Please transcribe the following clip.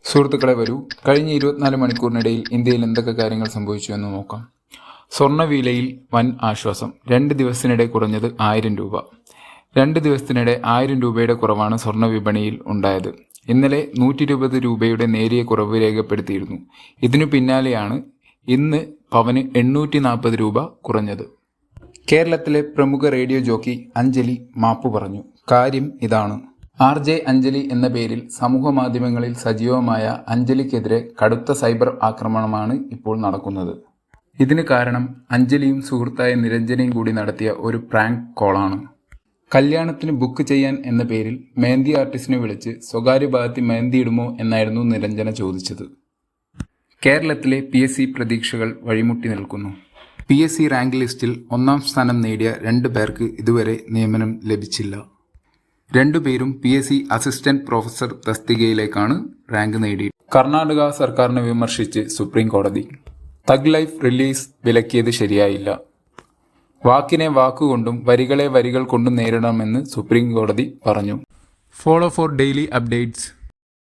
സുഹൃത്തുക്കളെ വരൂ, കഴിഞ്ഞ 24 മണിക്കൂറിനിടയിൽ ഇന്ത്യയിൽ എന്തൊക്കെ കാര്യങ്ങൾ സംഭവിച്ചു എന്ന് നോക്കാം. സ്വർണ്ണവിലയിൽ വൻ ആശ്വാസം. 2 ദിവസത്തിനിടെ കുറഞ്ഞത് 1000 രൂപ. 2 ദിവസത്തിനിടെ 1000 രൂപയുടെ കുറവാണ് സ്വർണ്ണ വിപണിയിൽ ഉണ്ടായത്. ഇന്നലെ 120 രൂപയുടെ നേരിയ കുറവ് രേഖപ്പെടുത്തിയിരുന്നു. ഇതിനു പിന്നാലെയാണ് ഇന്ന് പവന് 840 രൂപ കുറഞ്ഞത്. കേരളത്തിലെ പ്രമുഖ റേഡിയോ ജോക്കി അഞ്ജലി മാപ്പു പറഞ്ഞു. കാര്യം ഇതാണ്. RJ അഞ്ജലി എന്ന പേരിൽ സമൂഹ മാധ്യമങ്ങളിൽ സജീവമായ അഞ്ജലിക്കെതിരെ കടുത്ത സൈബർ ആക്രമണമാണ് ഇപ്പോൾ നടക്കുന്നത്. ഇതിന് കാരണം അഞ്ജലിയും സുഹൃത്തായ നിരഞ്ജനയും കൂടി നടത്തിയ ഒരു പ്രാങ്ക് കോളാണ്. കല്യാണത്തിന് ബുക്ക് ചെയ്യാൻ എന്ന പേരിൽ മെഹന്തി ആർട്ടിസ്റ്റിനെ വിളിച്ച് സ്വകാര്യ ഭാഗത്ത് മെഹന്തി ഇടുമോ എന്നായിരുന്നു നിരഞ്ജന ചോദിച്ചത്. കേരളത്തിലെ PSC പ്രതീക്ഷകൾ വഴിമുട്ടി നിൽക്കുന്നു. PSC റാങ്ക് ലിസ്റ്റിൽ 1ാം സ്ഥാനം നേടിയ 2 പേർക്ക് ഇതുവരെ നിയമനം ലഭിച്ചില്ല. 2 പേരും PSC അസിസ്റ്റന്റ് പ്രൊഫസർ തസ്തികയിലേക്കാണ് റാങ്ക് നേടിയത്. കർണാടക സർക്കാരിനെ വിമർശിച്ച് സുപ്രീം കോടതി. തഗ് ലൈഫ് റിലീസ് വിലക്കിയത് ശരിയായില്ല. വാക്കിനെ വാക്കുകൊണ്ടും വരികളെ വരികൾ കൊണ്ടും നേരിടണമെന്ന് സുപ്രീം കോടതി പറഞ്ഞു. Follow four daily updates.